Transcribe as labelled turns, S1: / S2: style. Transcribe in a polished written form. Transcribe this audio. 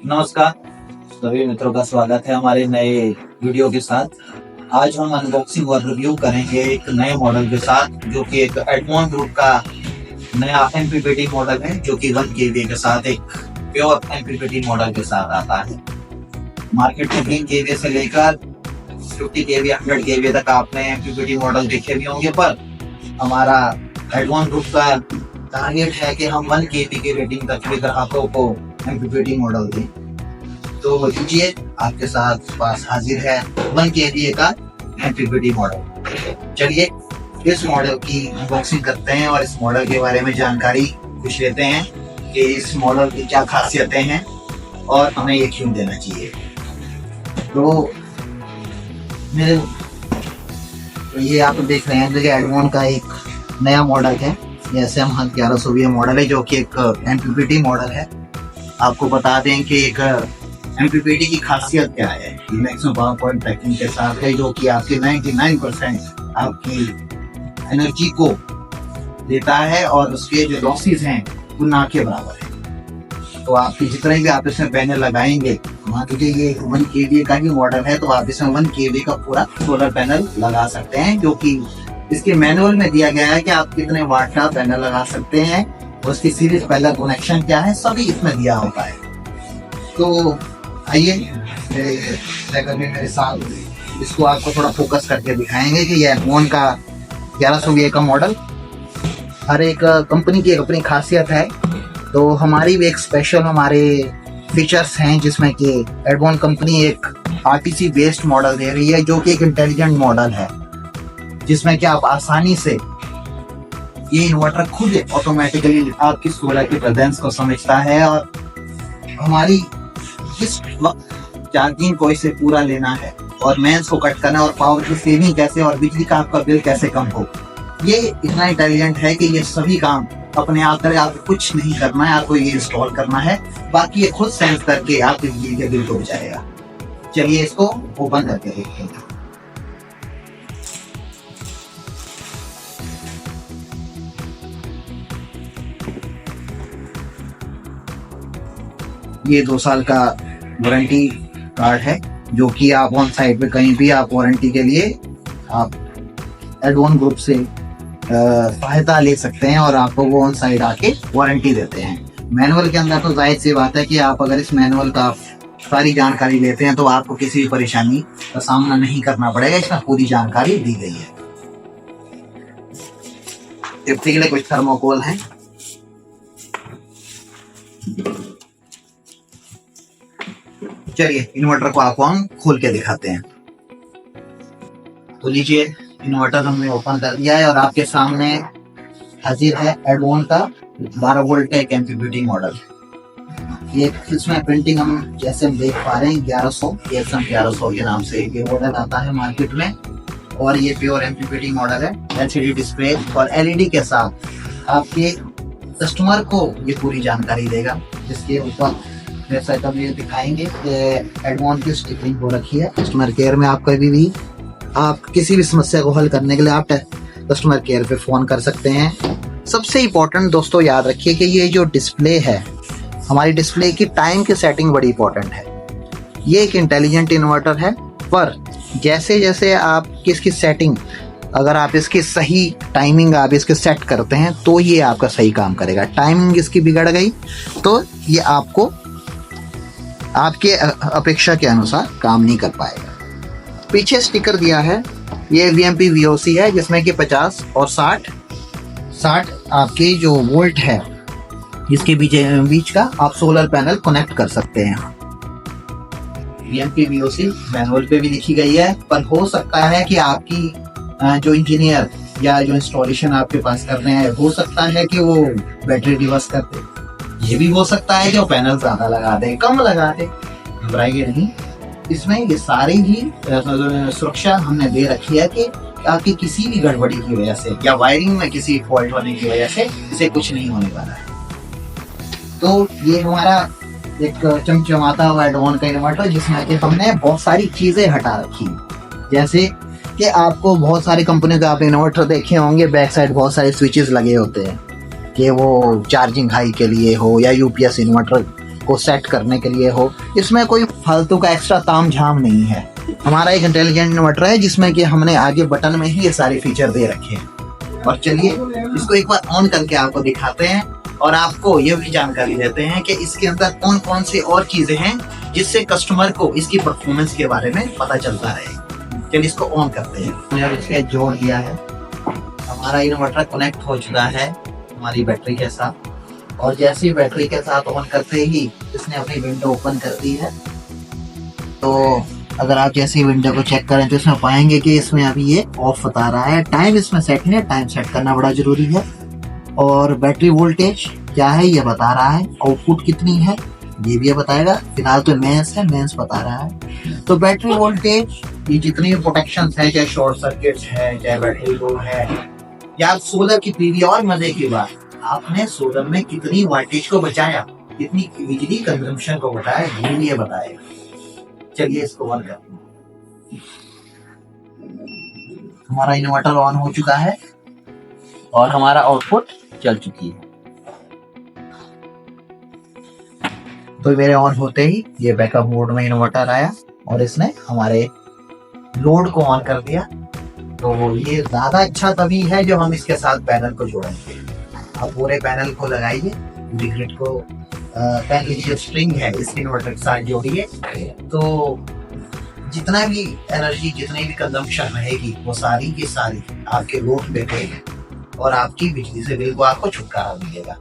S1: नमस्कार सभी मित्रों का स्वागत है हमारे नए वीडियो के साथ। आज हम अनबॉक्सिंग और रिव्यू करेंगे एक नए मॉडल के साथ, जो कि एक एडमॉन ग्रुप का नया एमपीपीटी मॉडल है, जो कि 1 केवीए के साथ एक प्योर एमपीपीटी मॉडल के साथ आता है। मार्केट में 3 केवीए से लेकर 50 केवीए 100 केवीए तक आपने एमपीपीटी मॉडल देखे भी होंगे, पर हमारा एडमॉन ग्रुप का टारगेट है कि हम 1 केवी की रेटिंग तक के ग्राहकों को एमपीपीटी मॉडल दें। तो लीजिए, आपके साथ पास हाजिर है 1 केवीए का एमपीपीटी मॉडल। चलिए इस मॉडल की अनबॉक्सिंग करते हैं और इस मॉडल के बारे में जानकारी कुछ लेते हैं कि इस मॉडल की क्या खासियतें हैं और हमें ये क्यों देना चाहिए। तो ये आप देख रहे हैं कि एडमॉन का एक नया मॉडल है, SM 1120 मॉडल है, जो कि एक एमपीपीटी मॉडल है। आपको बता दें कि एक एमपीपीटी की खासियत क्या है। ये मैक्सिमम पावर पॉइंट ट्रैकिंग के साथ है, जो कि आपके 99% आपकी एनर्जी को देता है और उसके जो लॉसेस हैं वो ना के बराबर है। तो आपकी जितने भी आप इसमें पैनल लगाएंगे, मान लीजिए ये 1 केवीए का ही मॉडल है, तो आप इसमें 1 केवीए का पूरा सोलर पैनल लगा सकते हैं, जो कि इसके मैनुअल में दिया गया है कि आप कितने वाट का पैनल लगा सकते हैं, उसकी सीरीज पैनल कनेक्शन क्या है, सभी इसमें दिया होता है। तो आइए मेरे साथ इसको आपको थोड़ा फोकस करके दिखाएंगे कि ये एडमॉन का 1120 का मॉडल, हर एक कंपनी की एक अपनी खासियत है। तो हमारी भी एक स्पेशल हमारे फीचर्स हैं, जिसमें कि एडमॉन कंपनी एक आरटीसी बेस्ड मॉडल दे रही है, जो कि एक इंटेलिजेंट मॉडल है, जिसमें कि आप आसानी से ये इन्वर्टर खुद ऑटोमेटिकली आपकी सोलर की प्रेजेंस को समझता है और हमारी किस वक्त चार्जिंग को इसे पूरा लेना है और मेंस को कट करना और पावर की सेविंग कैसे और बिजली का आपका बिल कैसे कम हो। ये इतना इंटेलिजेंट है कि ये सभी काम अपने आप करे, आपको कुछ नहीं करना है, आपको ये इंस्टॉल करना है, बाकी ये खुद सेंस करके आपके बिजली के बिल को बचाएगा। चलिए इसको ओपन करके देखते हैं। ये 2 साल का वारंटी कार्ड है, जो कि आप ऑन साइट पे कहीं भी आप वारंटी के लिए आप एडमॉन ग्रुप से सहायता ले सकते हैं और आपको वो ऑन साइट आके वारंटी देते हैं। मैनुअल के अंदर तो जाहिर सी बात है कि आप अगर इस मैनुअल का सारी जानकारी लेते हैं तो आपको किसी भी परेशानी का सामना नहीं करना पड़ेगा, इसमें पूरी जानकारी दी गई है। सेफ्टी के लिए कुछ थर्मोकोल है। चलिए इन्वर्टर को आपको हम खोल के दिखाते हैं। तो लीजिए, इन्वर्टर हमने ओपन कर दिया है और आपके सामने हाजिर है एडमॉन का 12 वोल्ट का एक एमपीपीटी मॉडल। ये इसमें प्रिंटिंग हम जैसे हम देख पा रहे हैं 1100 ASM 1100 के नाम से ये मॉडल आता है मार्केट में, और ये प्योर एमपीपीटी मॉडल है। LCD डिस्प्ले और LED के साथ आपके कस्टमर को ये पूरी जानकारी देगा, जिसके ऊपर जैसा तब ये दिखाएंगे एडमॉन की स्टिकरिंग हो रखी है। कस्टमर केयर में आप कभी भी आप किसी भी समस्या को हल करने के लिए आप कस्टमर केयर पे फोन कर सकते हैं। सबसे इम्पोर्टेंट दोस्तों याद रखिए कि ये जो डिस्प्ले है, हमारी डिस्प्ले की टाइम की सेटिंग बड़ी इंपॉर्टेंट है। ये एक इंटेलिजेंट इन्वर्टर है, पर जैसे जैसे आप इसकी सेटिंग, अगर आप इसकी सही टाइमिंग आप इसके सेट करते हैं तो ये आपका सही काम करेगा। टाइमिंग इसकी बिगड़ गई तो ये आपको आपके अपेक्षा के अनुसार काम नहीं कर पाएगा। पीछे स्टिकर दिया है, ये VMP VOC है, जिसमें कि 50 और 60 आपके जो वोल्ट है इसके बीच का आप सोलर पैनल कनेक्ट कर सकते हैं। VMP VOC मैनुअल पे भी लिखी गई है, पर हो सकता है कि आपकी जो इंजीनियर या जो इंस्टॉलेशन आपके पास कर रहे हैं, हो सकता है कि वो बैटरी रिवर्स कर दे, ये भी हो सकता है कि वो पैनल ज्यादा लगा दे, कम लगा दे। घबराइए नहीं, इसमें ये सारी ही सुरक्षा हमने दे रखी है कि आपकी किसी भी गड़बड़ी की वजह से या वायरिंग में किसी फॉल्ट होने की वजह से इसे कुछ नहीं होने वाला है। तो ये हमारा एक चमचमाता हुआ एडमॉन का इन्वर्टर, जिसमें कि हमने बहुत सारी चीजें हटा रखी, जैसे कि आपको बहुत सारी कंपनियों के आप इन्वर्टर देखे होंगे, बैक साइड बहुत सारे स्विचेस लगे होते हैं कि वो चार्जिंग हाई के लिए हो या यूपीएस इन्वर्टर को सेट करने के लिए हो। इसमें कोई फालतू का एक्स्ट्रा ताम झाम नहीं है। हमारा एक इंटेलिजेंट इन्वर्टर है जिसमें कि हमने आगे बटन में ही ये सारे फीचर दे रखे हैं। और चलिए इसको एक बार ऑन करके आपको दिखाते हैं और आपको ये भी जानकारी देते हैं कि इसके अंदर कौन कौन सी और चीजें हैं जिससे कस्टमर को इसकी परफॉर्मेंस के बारे में पता चलता रहे। चलिए इसको ऑन करते हैं। हमने अब इसके जोड़ दिया है, हमारा इन्वर्टर कनेक्ट हो चुका है हमारी बैटरी के साथ। और जैसे ही बैटरी के साथ ऑन करते ही इसने अपनी विंडो ओपन कर दी है। तो अगर आप जैसे ही विंडो को चेक करें तो इसमें पाएंगे कि इसमें अभी ये ऑफ बता रहा है। टाइम इसमें सेट नहीं है, टाइम सेट करना बड़ा जरूरी है। और बैटरी वोल्टेज क्या है ये बता रहा है, आउटपुट कितनी है ये भी ये बताएगा। फिलहाल तो मेंस है, मेंस बता रहा है। तो बैटरी वोल्टेज, ये जितनी भी प्रोटेक्शन है, चाहे शॉर्ट सर्किट है, चाहे बैटरी लो है, या सोलर की पीवी, और मजे की बात, आपने सोलर में कितनी वाटेज को बचाया, कितनी बिजली कंजम्पशन को घटाया, ये भी ये बताएगा। चलिए इसको ऑन करते हैं। हमारा इन्वर्टर ऑन हो चुका है और हमारा आउटपुट चल चुकी है। तो मेरे ऑन होते ही ये बैकअप मोड में इन्वर्टर आया और इसने हमारे लोड को ऑन कर दिया। तो ये ज्यादा अच्छा तभी है जो हम इसके साथ पैनल को जोड़ेंगे। अब पूरे पैनल को लगाइए, ग्रिड को पैनल की जो स्ट्रिंग है इस इन्वर्टर के साथ जोड़िए। तो जितना भी एनर्जी, जितनी भी कंजम्पशन रहेगी वो सारी की सारी आपके लोड पे रहेगी और आपकी बिजली से बिल को आपको छुटकारा मिलेगा।